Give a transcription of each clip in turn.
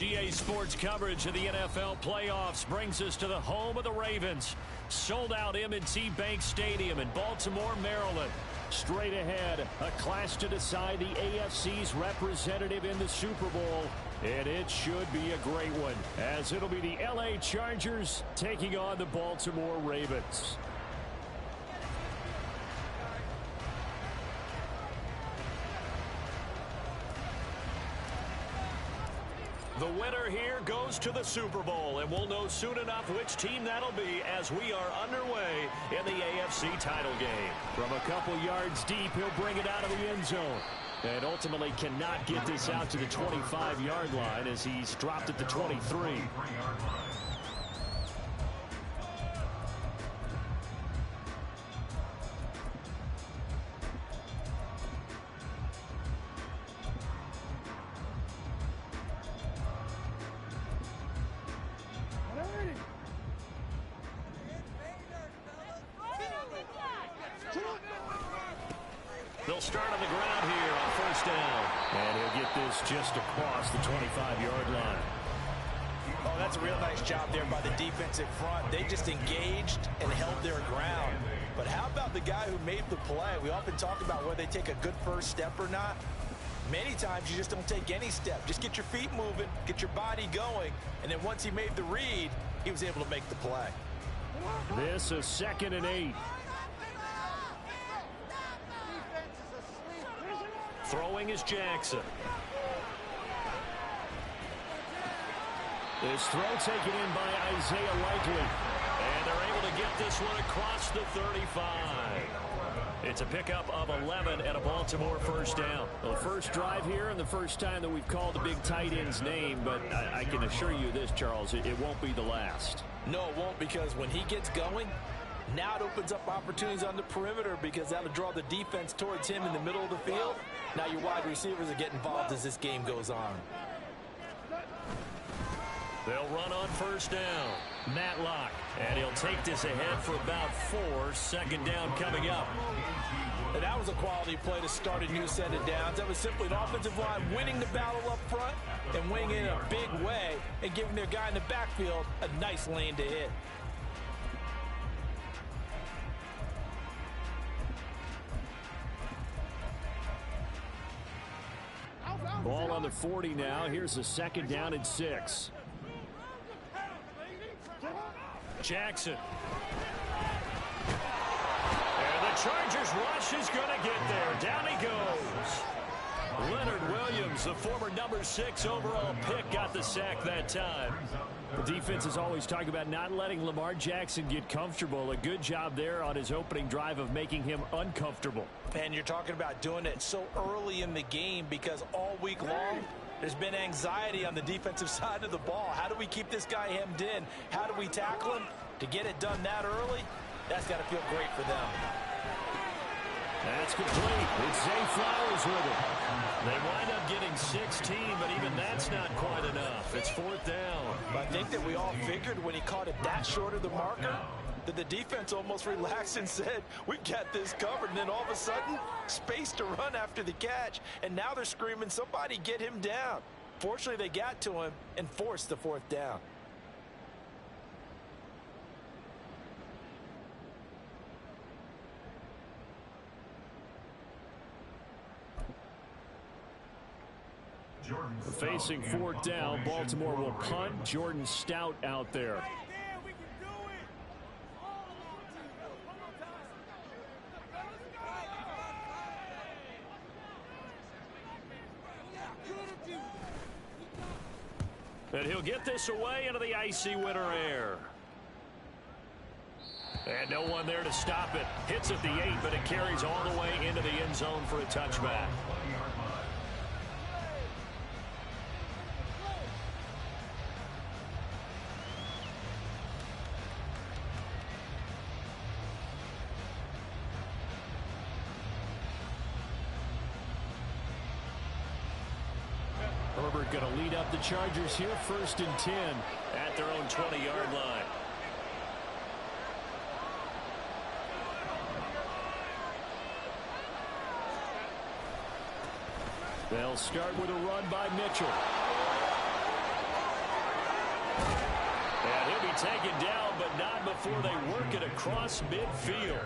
EA Sports coverage of the NFL playoffs brings us to the home of the Ravens. Sold out M&T Bank Stadium in Baltimore, Maryland. Straight ahead, a clash to decide the AFC's representative in the Super Bowl. And it should be a great one, as it'll be the LA Chargers taking on the Baltimore Ravens. The winner here goes to the Super Bowl, and we'll know soon enough which team that'll be as we are underway in the AFC title game. From a couple yards deep, he'll bring it out of the end zone. And ultimately cannot get this out to the 25-yard line as he's dropped at the 23. They'll start on the ground here on first down. And he'll get this just across the 25-yard line. Oh, that's a real nice job there by the defensive front. They just engaged and held their ground. But how about the guy who made the play? We often talk about whether they take a good first step or not. Many times you just don't take any step. Just get your feet moving, get your body going, and then once he made the read, he was able to make the play. This is 2nd and 8. Throwing is Jackson. This throw taken in by Isaiah Likely. And they're able to get this one across the 35. It's a pickup of 11 and a Baltimore first down. Well, the first drive here and the first time that we've called the big tight end's name, but I can assure you this, Charles, it won't be the last. No, it won't, because when he gets going, now it opens up opportunities on the perimeter because that'll draw the defense towards him in the middle of the field. Now your wide receivers will get involved as this game goes on. They'll run on first down. Matlock. And he'll take this ahead for about 4. 2nd down coming up. And that was a quality play to start a new set of downs. That was simply an offensive line winning the battle up front and winning in a big way and giving their guy in the backfield a nice lane to hit. Ball on the 40 now. Here's a 2nd down and 6. Jackson. And the Chargers rush is going to get there. Down he goes. Leonard Williams, the former number 6 overall pick, got the sack that time. The defense is always talking about not letting Lamar Jackson get comfortable. A good job there on his opening drive of making him uncomfortable. And you're talking about doing it so early in the game because all week long there's been anxiety on the defensive side of the ball. How do we keep this guy hemmed in? How do we tackle him? To get it done that early, that's got to feel great for them. That's complete. It's Zay Flowers with it. They wind up getting 16, but even that's not quite enough. It's 4th down. I think that we all figured when he caught it that short of the marker that the defense almost relaxed and said, we got this covered. And then all of a sudden, space to run after the catch. And now they're screaming, somebody get him down. Fortunately, they got to him and forced the 4th down. Facing 4th down, Baltimore will punt. Jordan Stout out there. And he'll get this away into the icy winter air. And no one there to stop it. Hits at the 8, but it carries all the way into the end zone for a touchback. Herbert going to lead up the Chargers here, 1st and 10 at their own 20-yard line. They'll start with a run by Mitchell. He'll be taken down, but not before they work it across midfield.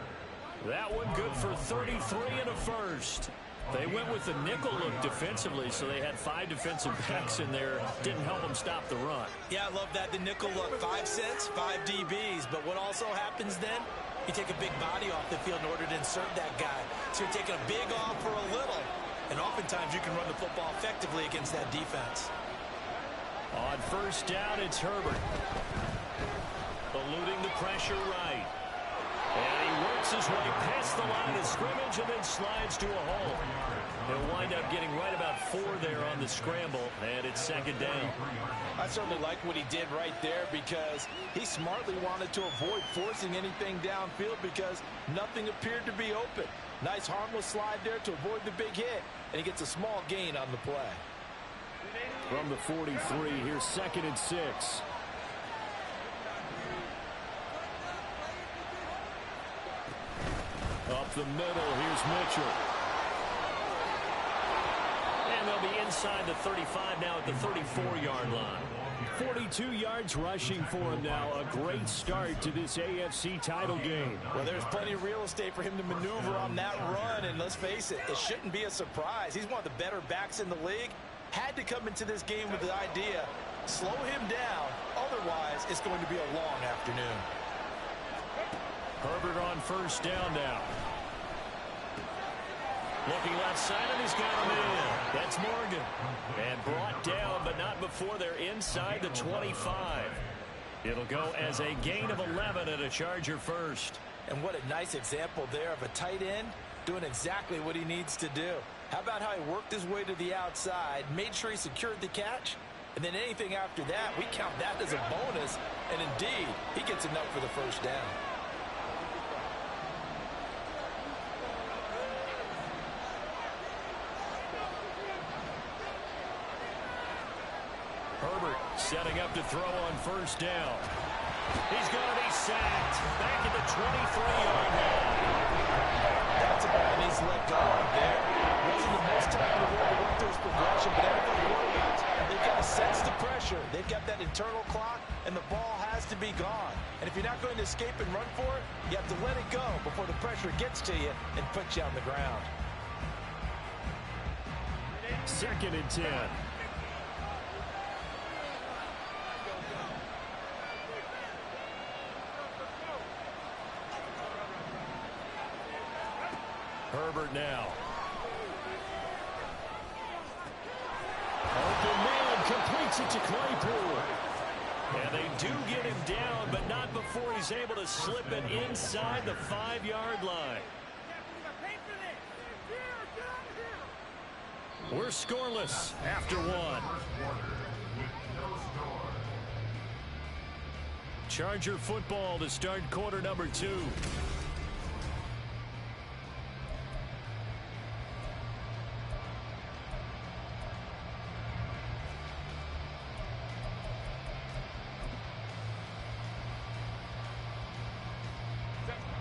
That one good for 33 and a first. They went with the nickel look defensively, so they had 5 defensive backs in there. Didn't help them stop the run. Yeah, I love that. The nickel look, 5 cents, 5 DBs. But what also happens then, you take a big body off the field in order to insert that guy. So you're taking a big off for a little. And oftentimes you can run the football effectively against that defense. On first down, it's Herbert. Eluding the pressure right. And he works his way past the line of scrimmage and then slides to a hole. He'll wind up getting right about 4 there on the scramble, and it's second down. I certainly like what he did right there because he smartly wanted to avoid forcing anything downfield because nothing appeared to be open. Nice harmless slide there to avoid the big hit, and he gets a small gain on the play. From the 43, here's second and 6. Up the middle, here's Mitchell. And they'll be inside the 35 now at the 34-yard line. 42 yards rushing for him now. A great start to this AFC title game. Well, there's plenty of real estate for him to maneuver on that run, and let's face it, it shouldn't be a surprise. He's one of the better backs in the league. Had to come into this game with the idea, slow him down, otherwise it's going to be a long afternoon. Herbert on first down now. Looking left side, and he's got him in. That's Morgan. And brought down, but not before they're inside the 25. It'll go as a gain of 11 and a Charger first. And what a nice example there of a tight end doing exactly what he needs to do. How about how he worked his way to the outside, made sure he secured the catch, and then anything after that, we count that as a bonus, and indeed, he gets enough for the first down. Herbert setting up to throw on first down. He's going to be sacked. Back at the 23-yard line. That's a ball he's let go of there. Wasn't the most time in the world to work through his progression, but NFL quarterbacks, they've got to sense the pressure. They've got that internal clock, and the ball has to be gone. And if you're not going to escape and run for it, you have to let it go before the pressure gets to you and puts you on the ground. Second and 10. Herbert now. Open man completes it to Claypool. And they do get him down, but not before he's able to slip it inside the 5-yard line. We're scoreless after one. Charger football to start quarter number 2.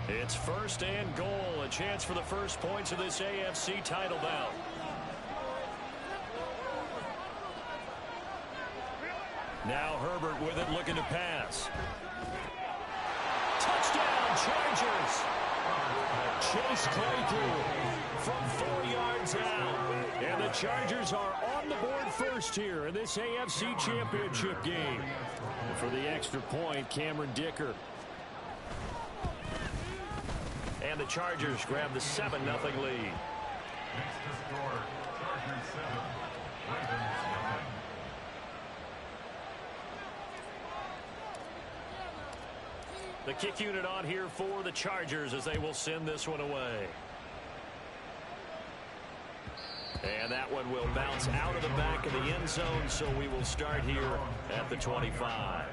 It's first and goal, a chance for the first points of this AFC title bout. Now Herbert with it, looking to pass. Touchdown, Chargers! Chase Claypool from 4 yards out. And the Chargers are on the board first here in this AFC Championship game. And for the extra point, Cameron Dicker. And the Chargers grab the 7-0 lead. The kick unit on here for the Chargers as they will send this one away. And that one will bounce out of the back of the end zone, so we will start here at the 25.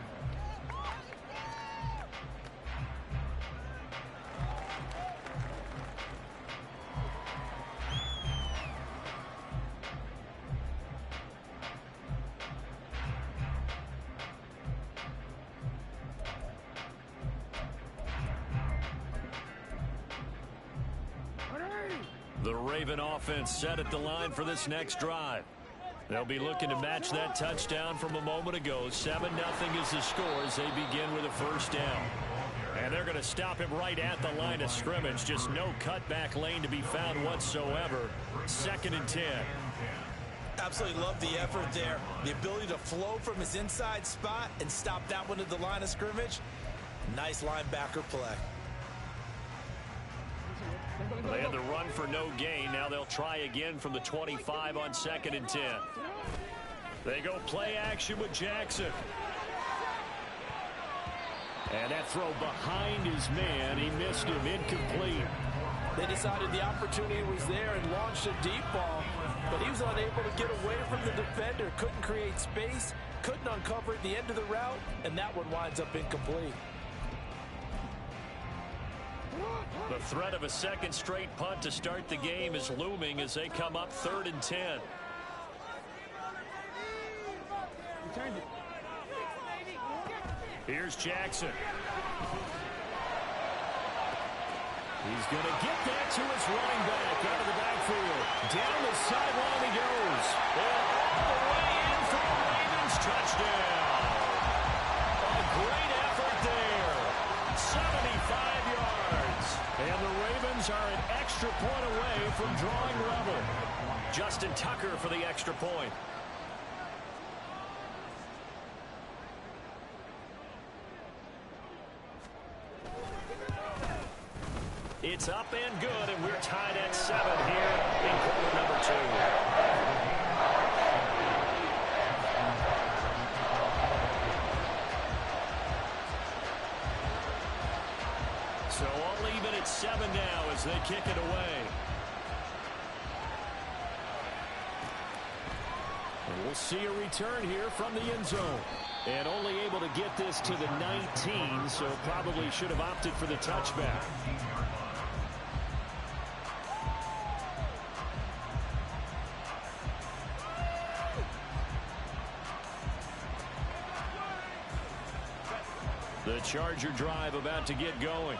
The Raven offense set at the line for this next drive. They'll be looking to match that touchdown from a moment ago. 7-0 is the score as they begin with a first down. And they're going to stop him right at the line of scrimmage. Just no cutback lane to be found whatsoever. 2nd and 10. Absolutely love the effort there. The ability to flow from his inside spot and stop that one at the line of scrimmage. Nice linebacker play. They had the run for no gain. Now they'll try again from the 25 on 2nd and 10. They go play action with Jackson. And that throw behind his man. He missed him. Incomplete. They decided the opportunity was there and launched a deep ball, but he was unable to get away from the defender. Couldn't create space, couldn't uncover at the end of the route, and that one winds up incomplete. The threat of a second straight punt to start the game is looming as they come up 3rd and 10. Here's Jackson. He's going to get that to his running back out of the backfield. Down the sideline he goes. And all the way in for the Ravens touchdown. A great effort there. 75 yards. And the Ravens are an extra point away from drawing level. Justin Tucker for the extra point. It's up and good, and we're tied at 7 here in quarter number 2. So all even at 7 now as they kick it away. And we'll see a return here from the end zone. And only able to get this to the 19, so probably should have opted for the touchback. The Charger drive about to get going.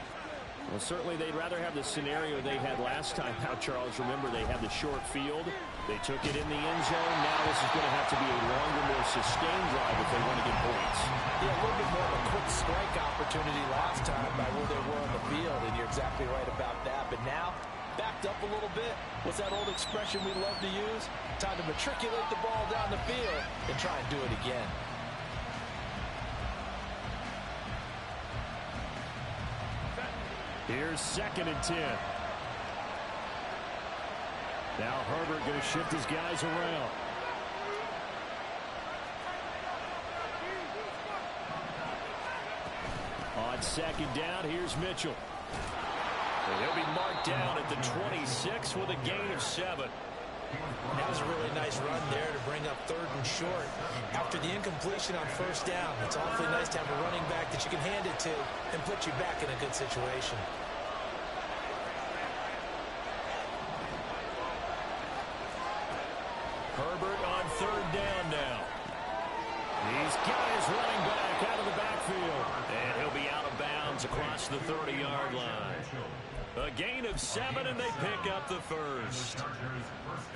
Well, certainly they'd rather have the scenario they had last time out, Charles. Remember, they had the short field. They took it in the end zone. Now this is going to have to be a longer, more sustained drive if they want to get points. Yeah, a little bit more of a quick strike opportunity last time by where they were on the field, and you're exactly right about that. But now, backed up a little bit. What's that old expression we love to use? Time to matriculate the ball down the field and try and do it again. Here's 2nd and 10. Now Herbert going to shift his guys around. On 2nd down, here's Mitchell. And he'll be marked down at the 26 with a gain of 7. That was a really nice run there to bring up 3rd and short. After the incompletion on 1st down, it's awfully nice to have a running back that you can hand it to and put you back in a good situation. Herbert on 3rd down now. He's got his running back out of the backfield. And he'll be out of bounds across the 30-yard line. A gain of 7, and they pick up the first.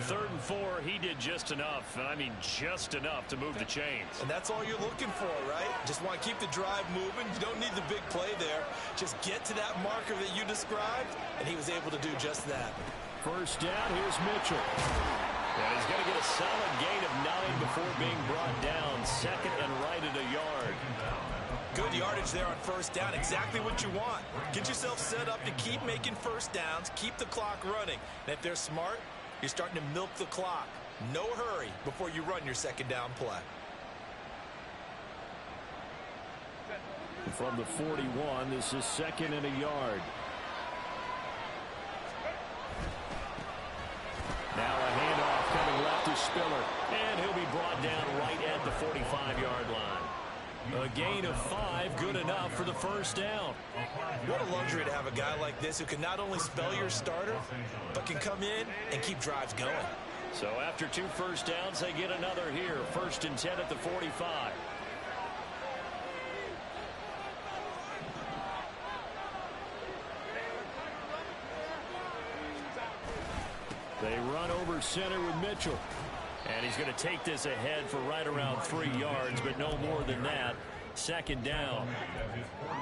3rd and 4, he did just enough, and I mean just enough to move the chains. And that's all you're looking for, right? Just want to keep the drive moving. You don't need the big play there. Just get to that marker that you described, and he was able to do just that. 1st down, here's Mitchell. And he's going to get a solid gain of 9 before being brought down. 2nd and right at a yard. Good yardage there on 1st down. Exactly what you want. Get yourself set up to keep making 1st downs, keep the clock running. And if they're smart, you're starting to milk the clock. No hurry before you run your 2nd down play. From the 41, this is 2nd and a yard. Now a handoff coming left to Spiller. And he'll be brought down right at the 45-yard line. A gain of 5, good enough for the 1st down. What a luxury to have a guy like this who can not only spell your starter, but can come in and keep drives going. So after 2 first downs, they get another here. 1st and 10 at the 45. They run over center with Mitchell. And he's going to take this ahead for right around 3 yards, but no more than that. Second down.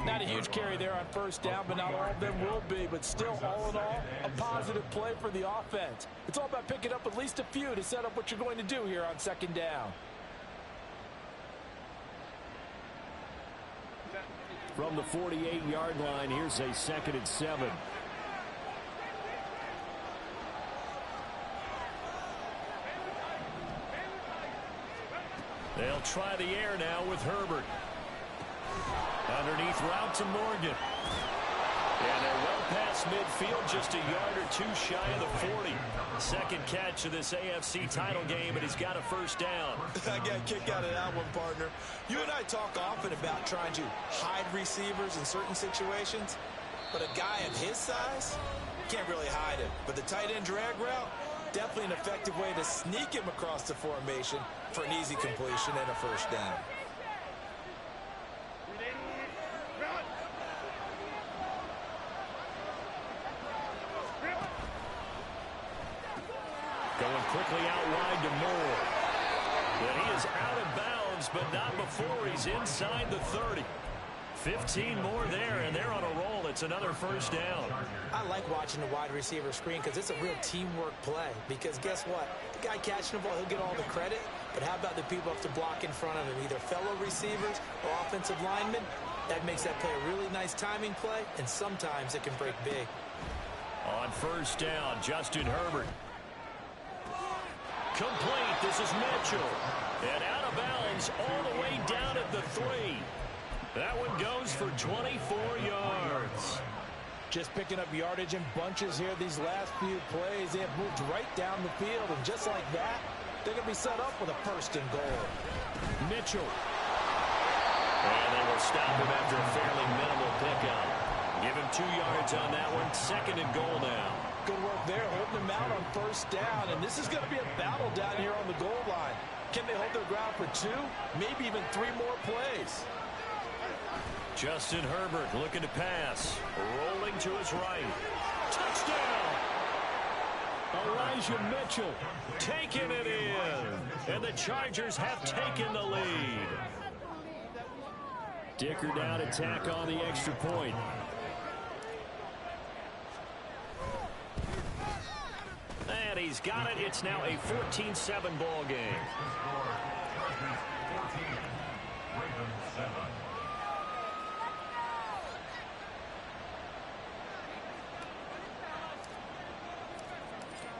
Not a huge carry there on first down, but not all of them will be. But still, all in all, a positive play for the offense. It's all about picking up at least a few to set up what you're going to do here on second down. From the 48-yard line, here's a 2nd and 7. They'll try the air now with Herbert. Underneath route to Morgan. And they're well past midfield, just a yard or two shy of the 40. Second catch of this AFC title game, and he's got a first down. I got a kick out of that one, partner. You and I talk often about trying to hide receivers in certain situations, but a guy of his size can't really hide him. But the tight end drag route, definitely an effective way to sneak him across the formation for an easy completion and a first down. Going quickly out wide to Moore. But he is out of bounds, but not before he's inside the 30. 15 more there, and they're on a roll. It's another first down. I like watching the wide receiver screen because it's a real teamwork play. Because guess what? The guy catching the ball, he'll get all the credit. But how about the people have to block in front of him, either fellow receivers or offensive linemen? That makes that play a really nice timing play, and sometimes it can break big. On first down, Justin Herbert. Complete. This is Mitchell. And out of bounds all the way down at the 3. That one goes for 24 yards. Just picking up yardage in bunches here these last few plays. They have moved right down the field, and just like that, they're going to be set up with a first and goal. Mitchell. And they will stop him after a fairly minimal pickup. Give him 2 yards on that one. Second and goal now. Good work there, holding them out on first down. And this is going to be a battle down here on the goal line. Can they hold their ground for 2, maybe even 3 more plays? Justin Herbert looking to pass. Rolling to his right. Touchdown! Elijah Mitchell taking it in. And the Chargers have taken the lead. Dicker down to tack on the extra point. And he's got it. It's now a 14-7 ball game.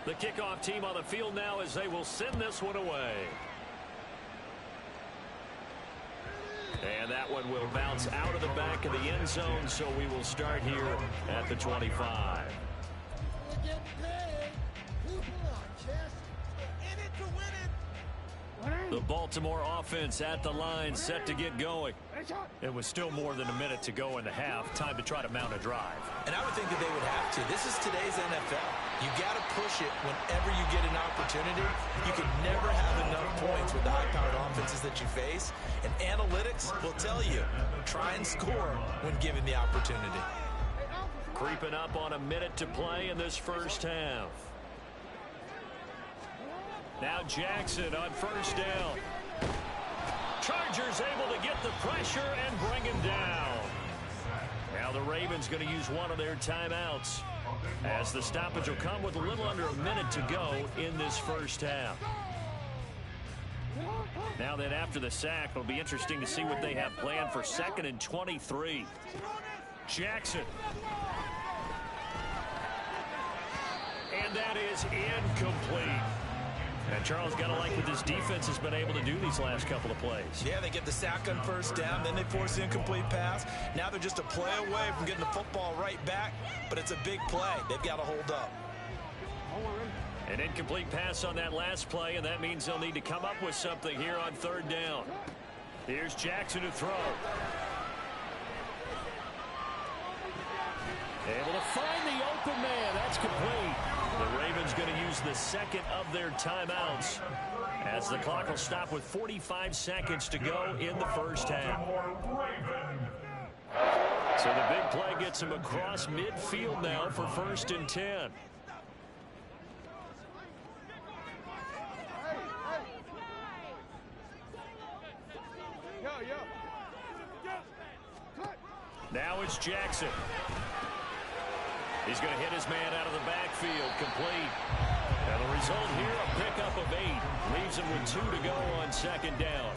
The kickoff team on the field now as they will send this one away. And that one will bounce out of the back of the end zone, so we will start here at the 25. The Baltimore offense at the line, set to get going. It was still more than a minute to go in the half. Time to try to mount a drive. And I would think that they would have to. This is today's NFL. You got to push it whenever you get an opportunity. You can never have enough points with the high-powered offenses that you face. And analytics will tell you, try and score when given the opportunity. Creeping up on a minute to play in this first half. Now Jackson on first down. Chargers able to get the pressure and bring him down. Now the Ravens going to use one of their timeouts, as the stoppage will come with a little under a minute to go in this first half. Now then, after the sack, it'll be interesting to see what they have planned for 2nd and 23. Jackson. And that is incomplete. And Charles, got to like what this defense has been able to do these last couple of plays. Yeah, they get the sack on first down, then they force the incomplete pass. Now they're just a play away from getting the football right back, but it's a big play. They've got to hold up. An incomplete pass on that last play, and that means they'll need to come up with something here on 3rd down. Here's Jackson to throw. Able to find the open man. That's complete. The Ravens going to use the 2nd of their timeouts, as the clock will stop with 45 seconds to go in the first half. So the big play gets him across midfield now for 1st and 10. it's Jackson. He's going to hit his man out of the backfield, complete. And the result here, a pickup of 8. Leaves him with 2 to go on second down.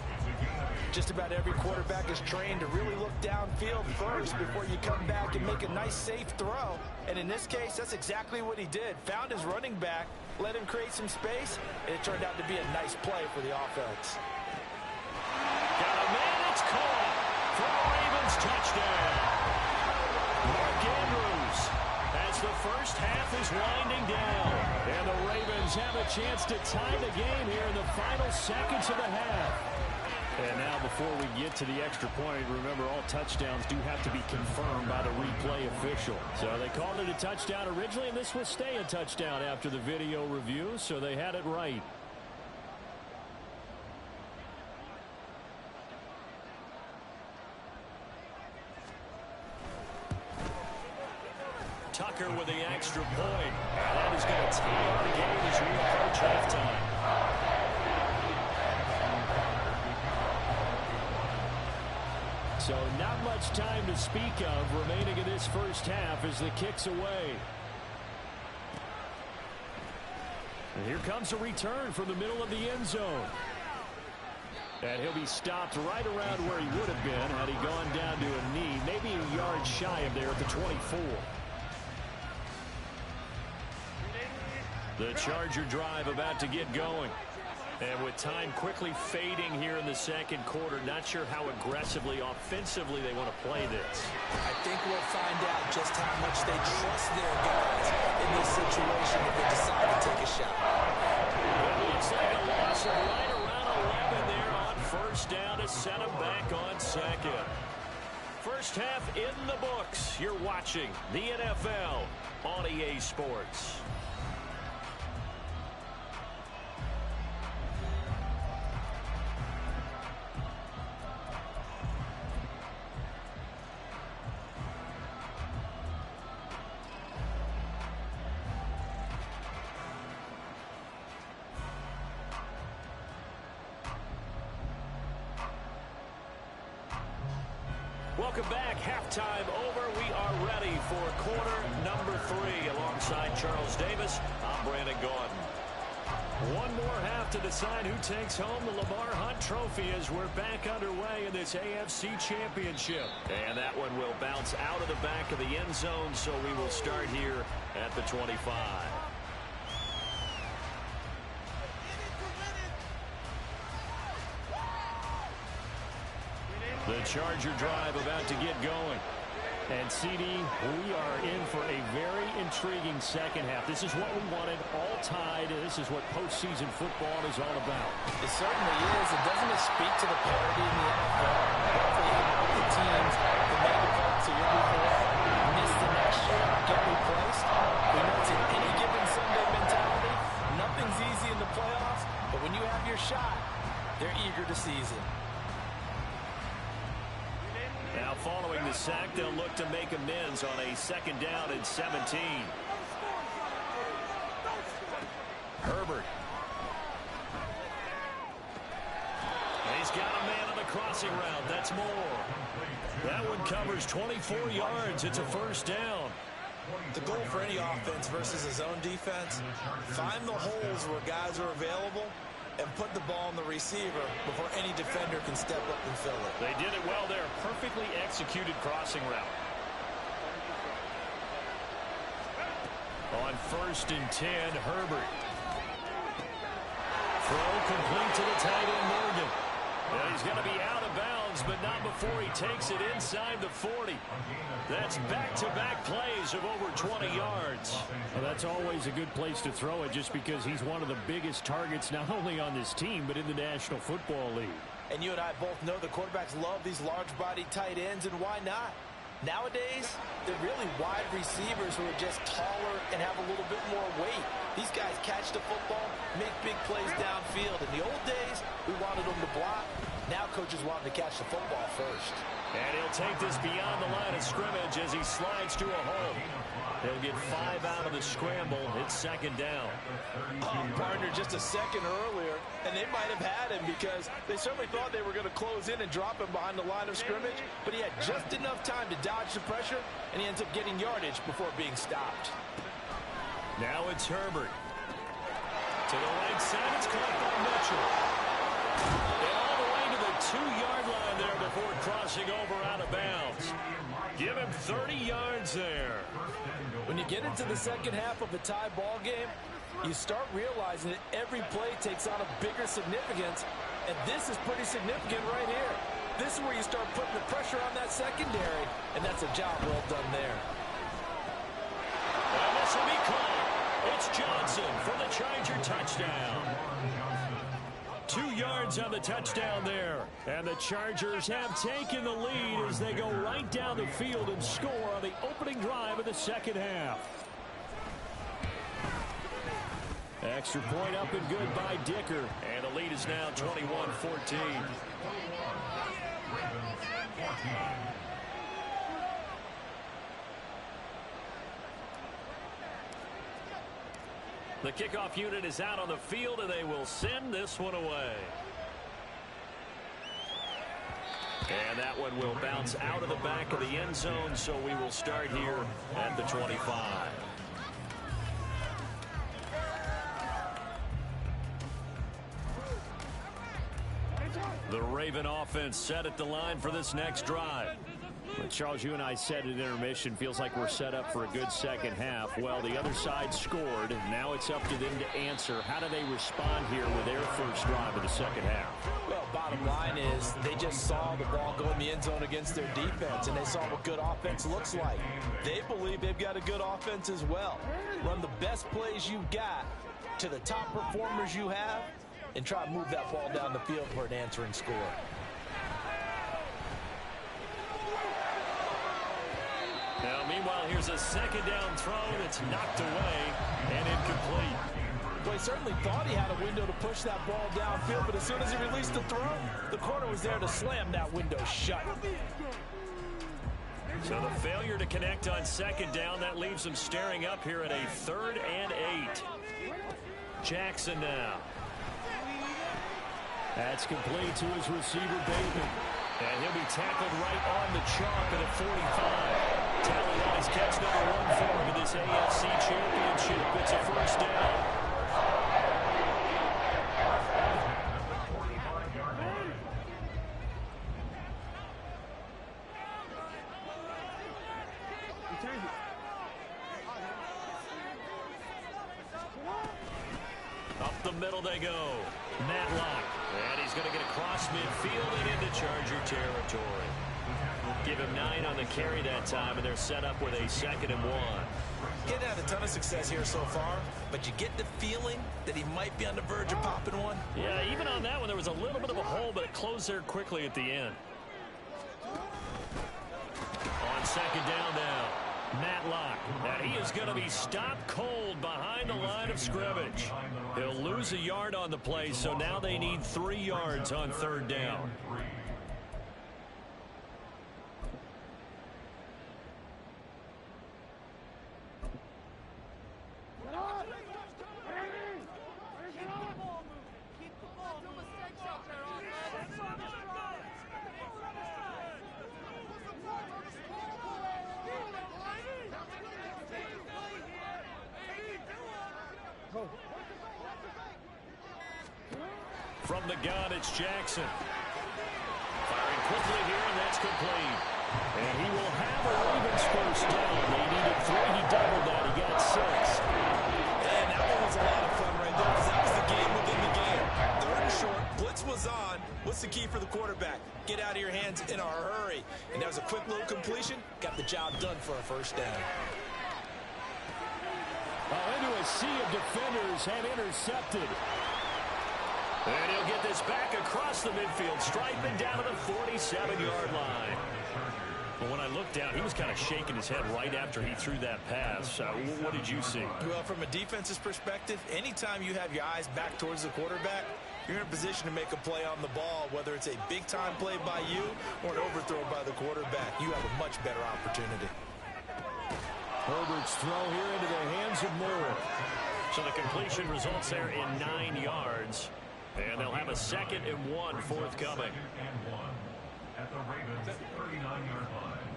Just about every quarterback is trained to really look downfield first before you come back and make a nice, safe throw. And in this case, that's exactly what he did. Found his running back, let him create some space, and it turned out to be a nice play for the offense. Got a man, it's caught for a Ravens touchdown. Mark Andrews, as the first half is winding down. And the Ravens have a chance to tie the game here in the final seconds of the half. And now before we get to the extra point, remember all touchdowns do have to be confirmed by the replay official. So they called it a touchdown originally, and this will stay a touchdown after the video review, so they had it right. Tucker with the extra point. That is going to tie the game as we approach halftime. So not much time to speak of remaining in this first half as the kick's away. And here comes a return from the middle of the end zone. And he'll be stopped right around where he would have been had he gone down to a knee, maybe a yard shy of there at the 24. The Charger drive about to get going. And with time quickly fading here in the second quarter, not sure how aggressively, offensively they want to play this. I think we'll find out just how much they trust their guys in this situation if they decide to take a shot. It looks like a loss of right around 11 there on first down to set them back on second. First half in the books. You're watching the NFL on EA Sports. Welcome back. Halftime over. We are ready for quarter number 3. Alongside Charles Davis, I'm Brandon Gaudin. One more half to decide who takes home the Lamar Hunt Trophy as we're back underway in this AFC Championship. And that one will bounce out of the back of the end zone, so we will start here at the 25. The Charger drive about to get going. And CD, we are in for a very intriguing second half. This is what we wanted, all tied. This is what postseason football is all about. It certainly is. It doesn't it speak to the parity in the NFL? Hopefully half the teams that made the playoffs the year before miss the next year, get replaced. We know it's an any given Sunday mentality. Nothing's easy in the playoffs, but when you have your shot, they're eager to seize it. Now following the sack, they'll look to make amends on a second down and 17. Herbert. And he's got a man on the crossing route. That's Moore. That one covers 24 yards. It's a first down. The goal for any offense versus a zone defense, find the holes where guys are available and put the ball on the receiver before any defender can step up and fill it. They did it well there. Perfectly executed crossing route. On first and 10, Herbert. Throw complete to the tight end, Morgan. And he's going to be out of bounds, but not before he takes it inside the 40. That's back-to-back plays of over 20 yards. Well, that's always a good place to throw it just because he's one of the biggest targets not only on this team but in the National Football League. And you and I both know the quarterbacks love these large-bodied tight ends, and why not? Nowadays, they're really wide receivers who are just taller and have a little bit more weight. These guys catch the football, make big plays downfield. In the old days, we wanted them to block. Now coaches want him to catch the football first. And he'll take this beyond the line of scrimmage as he slides to a hole. They'll get 5 out of the scramble. It's second down. Partner just a second earlier, and they might have had him because they certainly thought they were going to close in and drop him behind the line of scrimmage, but he had just enough time to dodge the pressure, and he ends up getting yardage before being stopped. Now it's Herbert. To the right side, it's caught by Mitchell. And all the way to the 2-yard line there before crossing over out of bounds. Give him 30 yards there. When you get into the second half of a tie ball game, you start realizing that every play takes on a bigger significance, and this is pretty significant right here. This is where you start putting the pressure on that secondary, and that's a job well done there. And this will be caught. It's Johnson for the Charger touchdown. 2 yards on the touchdown there. And the Chargers have taken the lead as they go right down the field and score on the opening drive of the second half. Extra point up and good by Dicker. And the lead is now 21-14. The kickoff unit is out on the field, and they will send this one away. And that one will bounce out of the back of the end zone, so we will start here at the 25. The Raven offense set at the line for this next drive. But Charles, you and I said at intermission, feels like we're set up for a good second half. Well, the other side scored. Now it's up to them to answer. How do they respond here with their first drive of the second half? Well, bottom line is they just saw the ball go in the end zone against their defense, and they saw what good offense looks like. They believe they've got a good offense as well. Run the best plays you've got to the top performers you have and try to move that ball down the field for an answering score. Now, meanwhile, here's a second down throw that's knocked away and incomplete. Well, he certainly thought he had a window to push that ball downfield, but as soon as he released the throw, the corner was there to slam that window shut. So the failure to connect on second down, that leaves him staring up here at a 3rd and 8. Jackson now. That's complete to his receiver, Bateman. And he'll be tackled right on the chalk at a 45. Tallied on his catch number 1 for him in this AFC Championship. It's a first down. Up the middle they go. Matlock. And he's going to get across midfield and into Charger territory. Give him 9 on the carry that time, and they're set up with a 2nd and 1. Getting had a ton of success here so far, but you get the feeling that he might be on the verge of popping one. Yeah, even on that one, there was a little bit of a hole, but it closed there quickly at the end. On second down now, Matlock. And he is going to be stopped cold behind the line of scrimmage. He'll lose a yard on the play, so now they need 3 yards on 3rd down. From the gun, it's Jackson. Firing quickly here, and that's complete. And he will have a Ravens first down. They needed 3. He doubled that. He got 6. And that one was a lot of fun right there because that was the game within the game. 3rd and short. Blitz was on. What's the key for the quarterback? Get out of your hands in a hurry. And that was a quick little completion. Got the job done for a first down. Into a sea of defenders have intercepted. And he'll get this back across the midfield stripe and down to the 47-yard line. But when I looked down, he was kind of shaking his head right after he threw that pass. What did you see? Well, from a defense's perspective, anytime you have your eyes back towards the quarterback, you're in a position to make a play on the ball, whether it's a big-time play by you or an overthrow by the quarterback. You have a much better opportunity. Herbert's throw here into the hands of Moore. So the completion results there in 9 yards. And they'll have a 2nd and 1 forthcoming. At the Ravens 39-yard line.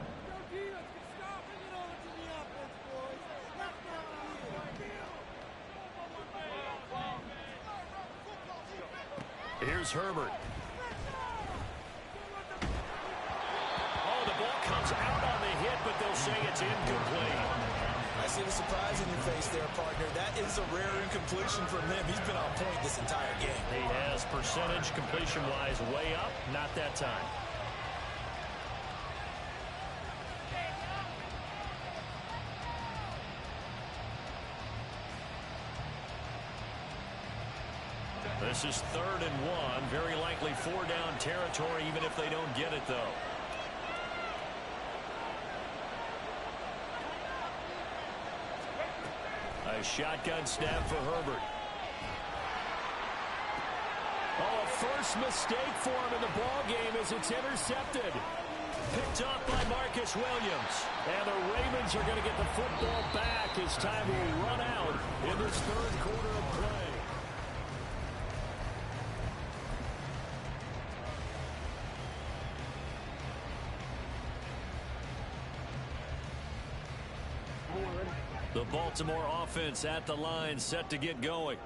Here's Herbert. Oh, the ball comes out on the hit, but they'll say it's incomplete. I see the surprise in your face there, partner. That is a rare incompletion from him. He's been on point this entire game. He has percentage completion-wise way up, not that time. This is 3rd and 1. Very likely 4-down territory, even if they don't get it, though. A shotgun snap for Herbert. Oh, a first mistake for him in the ball game as it's intercepted. Picked up by Marcus Williams. And the Ravens are going to get the football back as time will run out in this 3rd quarter of play. The Baltimore offense at the line, set to get going.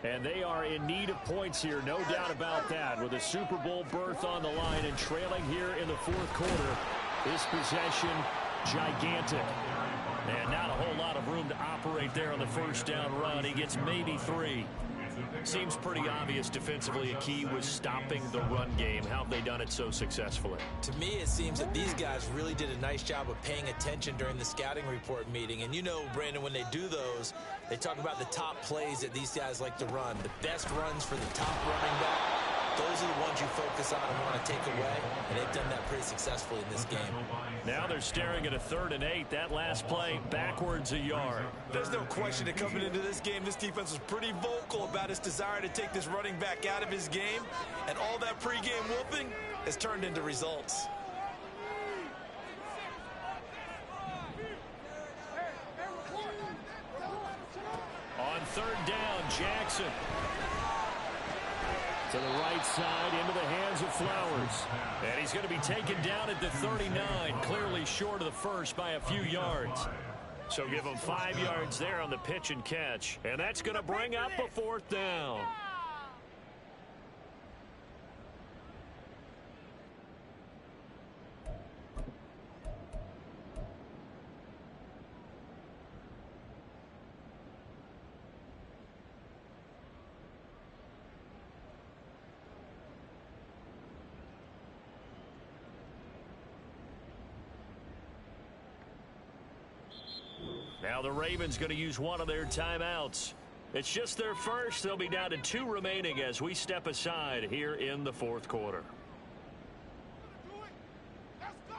And they are in need of points here, no doubt about that. With a Super Bowl berth on the line and trailing here in the 4th quarter. This possession, gigantic. And not a whole lot of room to operate there on the 1st down run. He gets maybe 3. Seems pretty obvious defensively a key was stopping the run game. How have they done it so successfully? To me, it seems that these guys really did a nice job of paying attention during the scouting report meeting. And you know, Brandon, when they do those, they talk about the top plays that these guys like to run. The best runs for the top running back. Those are the ones you focus on and want to take away. And they've done that pretty successfully in this game. Now they're staring at a 3rd and 8. That last play backwards a yard. There's no question that coming into this game, this defense was pretty vocal about its desire to take this running back out of his game. And all that pregame whooping has turned into results. On 3rd down, Jackson. To the right side, into the hands of Flowers. And he's going to be taken down at the 39, clearly short of the first by a few yards. So give him 5 yards there on the pitch and catch. And that's going to bring up a 4th down. Now the Ravens going to use one of their timeouts. It's just their first. They'll be down to 2 remaining as we step aside here in the 4th quarter. Let's go.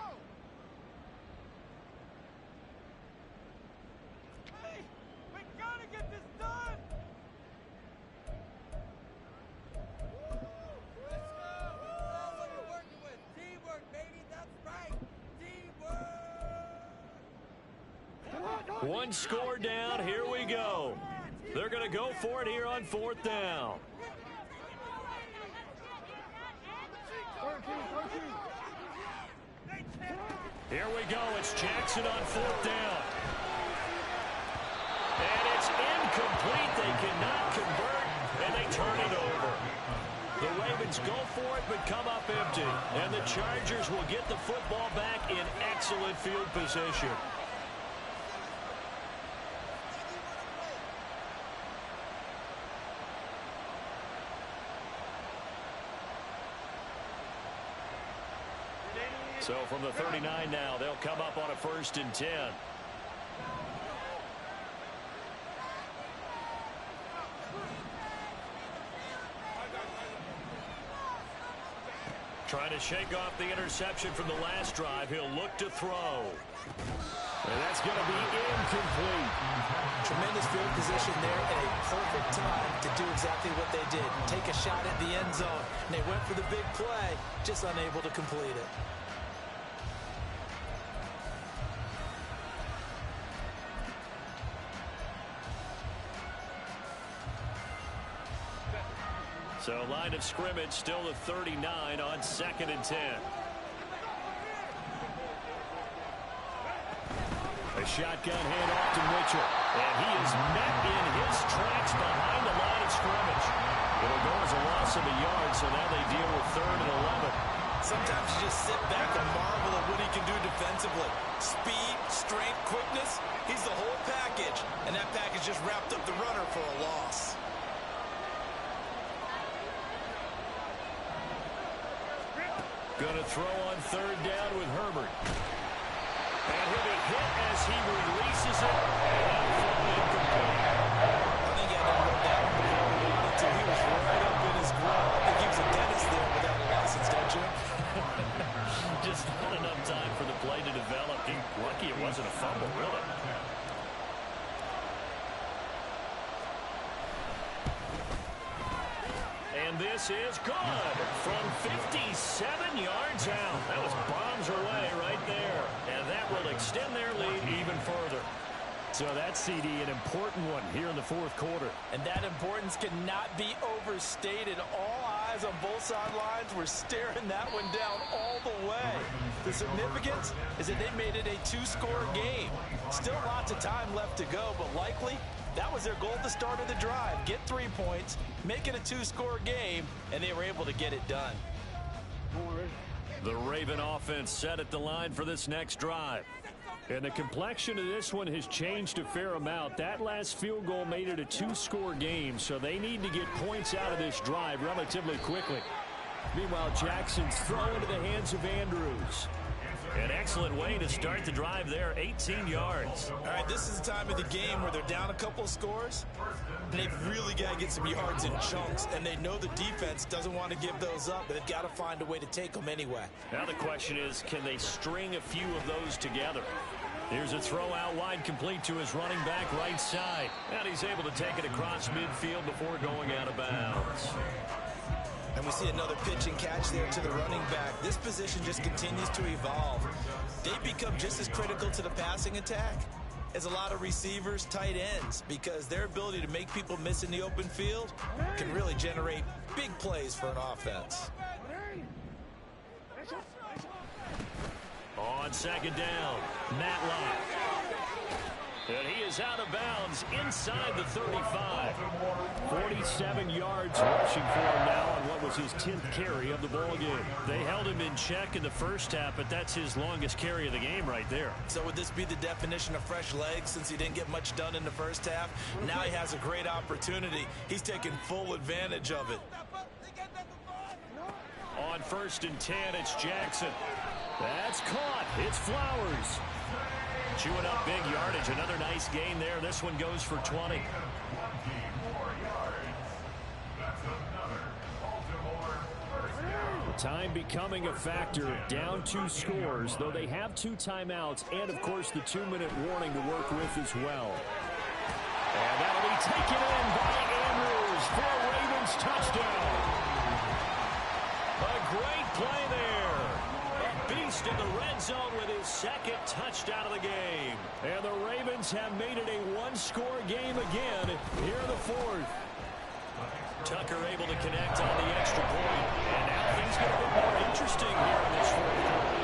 Hey, we gotta get this done. Let's go. What you're working with. Teamwork, baby. That's right. Teamwork. One score down. Here we go. They're going to go for it here on 4th down. Here we go. It's Jackson on 4th down. And it's incomplete. They cannot convert, and they turn it over. The Ravens go for it but come up empty. And the Chargers will get the football back in excellent field position. So from the 39 now, they'll come up on a 1st and 10. Trying to shake off the interception from the last drive. He'll look to throw. And that's going to be incomplete. Tremendous this field position there at a perfect time to do exactly what they did. Take a shot at the end zone. And they went for the big play, just unable to complete it. So line of scrimmage still the 39 on 2nd and 10. A shotgun handoff to Mitchell. And he is met in his tracks behind the line of scrimmage. It'll go as a loss of a yard, so now they deal with 3rd and 11. Sometimes you just sit back and marvel at what he can do defensively. Speed, strength, quickness. He's the whole package. And that package just wrapped up the runner for a loss. Gonna throw on 3rd down with Herbert. And he'll be hit as he releases it. And incomplete. I think he had to run down before he wanted to. He was right up in his glove. I think he was a dentist there without a license, don't you? Just not enough time for the play to develop. Lucky it wasn't a fumble, really. And this is good from 57 yards out. That was bombs away right there. And that will extend their lead even further. So that's, CD, an important one here in the 4th quarter. And that importance cannot be overstated. All eyes on both sidelines were staring that one down all the way. The significance is that they made it a 2-score game. Still lots of time left to go, but likely that was their goal at the start of the drive. Get 3 points, make it a 2-score game, and they were able to get it done. The Raven offense set at the line for this next drive. And the complexion of this one has changed a fair amount. That last field goal made it a 2-score game, so they need to get points out of this drive relatively quickly. Meanwhile, Jackson's throw into the hands of Andrews. An excellent way to start the drive there, 18 yards. All right, this is the time of the game where they're down a couple of scores, and they've really got to get some yards in chunks, and they know the defense doesn't want to give those up, but they've got to find a way to take them anyway. Now the question is, can they string a few of those together? Here's a throw out wide, complete to his running back right side. And he's able to take it across midfield before going out of bounds. And we see another pitch and catch there to the running back. This position just continues to evolve. They become just as critical to the passing attack as a lot of receivers, tight ends, because their ability to make people miss in the open field can really generate big plays for an offense. On 2nd down, Matlock. And he is out of bounds inside the 35. 47 yards rushing for him now on what was his 10th carry of the ball game. They held him in check in the first half, but that's his longest carry of the game right there. So would this be the definition of fresh legs since he didn't get much done in the first half? Now he has a great opportunity. He's taking full advantage of it. On 1st and 10, it's Jackson. That's caught. It's Flowers. Chewing up big yardage. Another nice gain there. This one goes for 20. Time becoming a factor. Down 2 scores, though they have 2 timeouts and, of course, the 2-minute warning to work with as well. And that'll be taken in by Andrews for a Ravens touchdown. A great play there. A beast in the red zone with his 2nd touchdown of the game. And the Ravens have made it a 1-score game again here in the 4th. Tucker able to connect on the extra point. And now things get a bit more interesting here in this 4th quarter.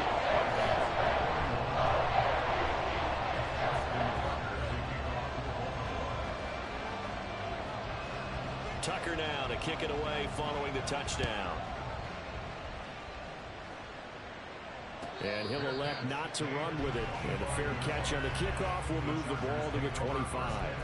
Tucker now to kick it away following the touchdown. And he'll elect not to run with it. And a fair catch on the kickoff will move the ball to the 25.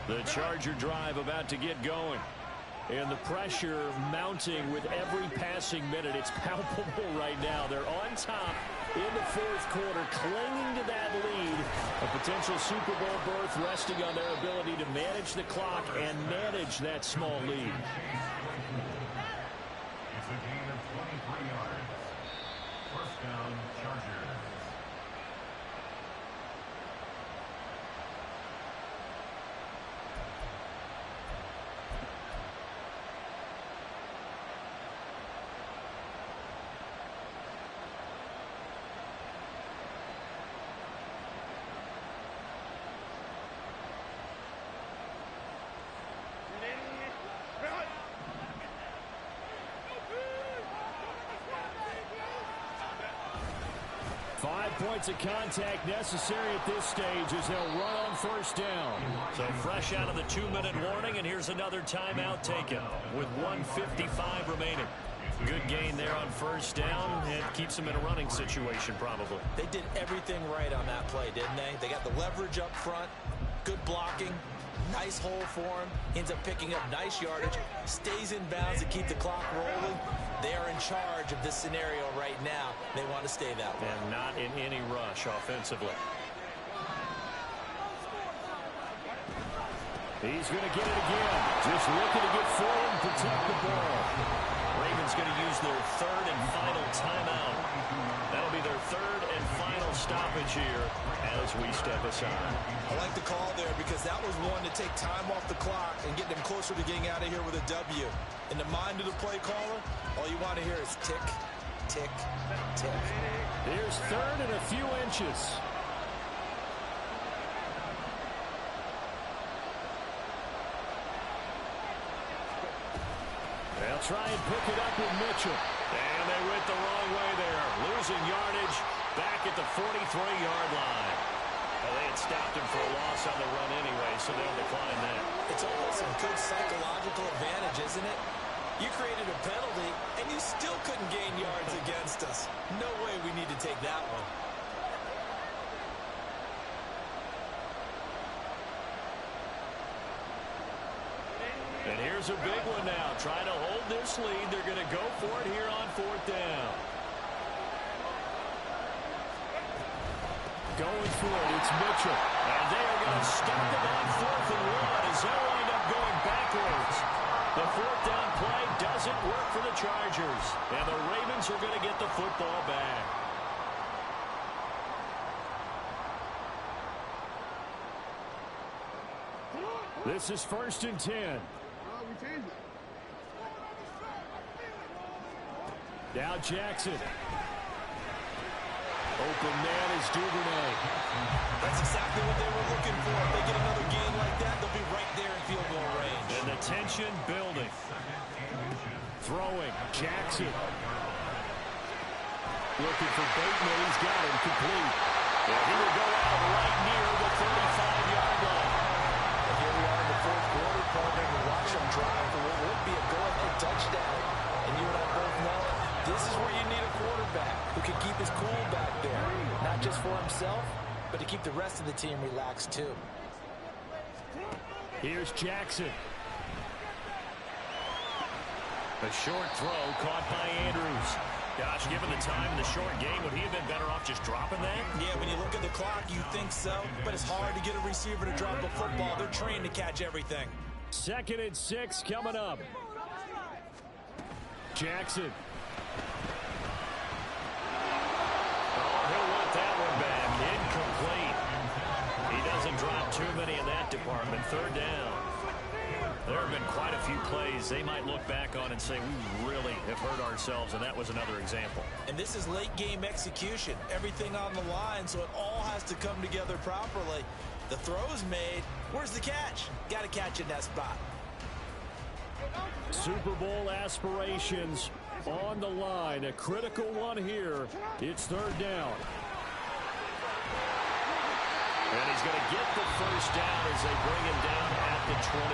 The Charger drive about to get going. And the pressure mounting with every passing minute. It's palpable right now. They're on top in the fourth quarter, clinging to that lead. A potential Super Bowl berth resting on their ability to manage the clock and manage that small lead. It's a gain of 23 yards. First down, Chargers. Points of contact necessary at this stage as they'll run on first down. So fresh out of the 2-minute warning, and here's another timeout taken with 1:55 remaining. Good gain there on first down, and keeps them in a running situation probably. They did everything right on that play, didn't they? They got the leverage up front, good blocking, nice hole for him, ends up picking up nice yardage, stays in bounds to keep the clock rolling. They are in charge of this scenario right now. They want to stay that way. And not in any rush offensively. He's going to get it again. Just looking to get forward and protect the ball. Ravens going to use their third and final timeout. That'll be their third and final stoppage here as we step aside. I like the call there because that was one to take time off the clock and get them closer to getting out of here with a W. In the mind of the play caller, all you want to hear is tick, tick, tick. Here's third and a few inches. They'll try and pick it up with Mitchell. And they went the wrong way there. Losing yardage back at the 43-yard line. Well, they had stopped him for a loss on the run anyway, so they'll decline that. It's almost a good psychological advantage, isn't it? You created a penalty, and you still couldn't gain yards against us. No way we need to take that one. And here's a big one now. Trying to hold this lead. They're going to go for it here on fourth down. Going for it, it's Mitchell. And they are going to stop them on 4th and 1 as they'll wind up going backwards. The fourth down play doesn't work for the Chargers. And the Ravens are going to get the football back. This is 1st and 10. Now Jackson. Open man is Duvernay. That's exactly what they were looking for. If they get another gain like that, they'll be right there in field goal range. And the tension building. Throwing. Jackson. Looking for Bateman. He's got him complete. And he will go out right near the 35-yard line. And here we are in the fourth quarter, partner. We watch them drive for what would be a go-ahead touchdown. And you and I both know this is where you need a quarterback who can keep his cool back there. Not just for himself, but to keep the rest of the team relaxed too. Here's Jackson. A short throw caught by Andrews. Gosh, given the time in the short game, would he have been better off just dropping that? Yeah, when you look at the clock, you think so. But it's hard to get a receiver to drop a football. They're trained to catch everything. 2nd and 6 coming up. Jackson. Oh, he'll want that one back. Incomplete. He doesn't drop too many in that department. 3rd down. There have been quite a few plays they might look back on and say, we really have hurt ourselves, and that was another example. And this is late game execution. Everything on the line, so it all has to come together properly. The throw's made. Where's the catch? Got to catch in that spot. Super Bowl aspirations on the line. A critical one here. It's 3rd down. And he's going to get the first down as they bring him down at the 23.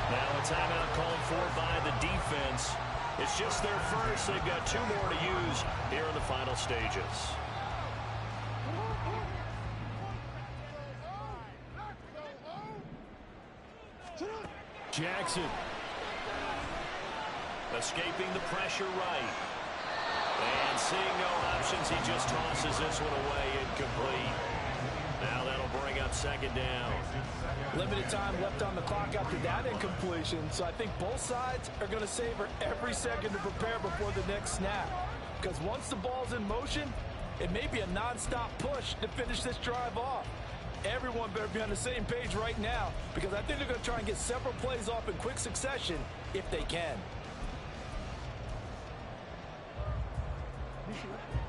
Now a timeout called for by the defense. It's just their first. They've got 2 more to use here in the final stages. Jackson. Escaping the pressure right. And seeing no options, he just tosses this one away, incomplete. Now that'll bring up second down. Limited time left on the clock after that incompletion, so I think both sides are going to savor every second to prepare before the next snap. Because once the ball's in motion, it may be a non-stop push to finish this drive off. Everyone better be on the same page right now, because I think they're going to try and get several plays off in quick succession if they can.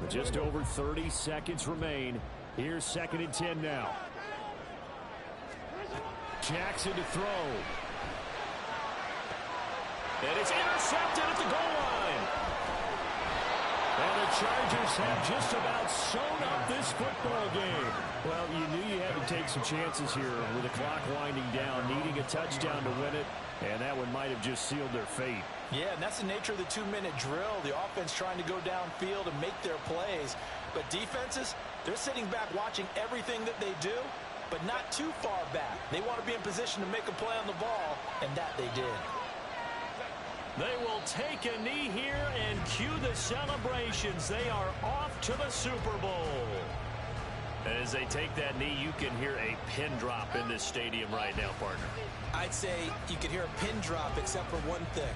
With just over 30 seconds remain. Here's 2nd and 10 now. Jackson to throw. And it's intercepted at the goal line. And the Chargers have just about sewn up this football game. Well, you knew you had to take some chances here with the clock winding down, needing a touchdown to win it, and that one might have just sealed their fate. Yeah, and that's the nature of the 2-minute drill. The offense trying to go downfield and make their plays. But defenses, they're sitting back watching everything that they do, but not too far back. They want to be in position to make a play on the ball, and that they did. They will take a knee here and cue the celebrations. They are off to the Super Bowl. And as they take that knee, you can hear a pin drop in this stadium right now, partner. I'd say you can hear a pin drop except for one thing.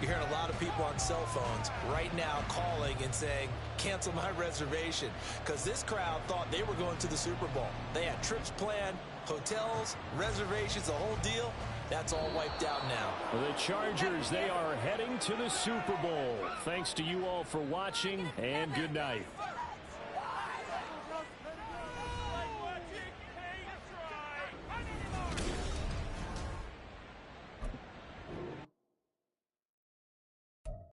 You're hearing a lot of people on cell phones right now calling and saying, cancel my reservation, because this crowd thought they were going to the Super Bowl. They had trips planned, hotels, reservations, the whole deal. That's all wiped out now. The Chargers, they are heading to the Super Bowl. Thanks to you all for watching, and good night.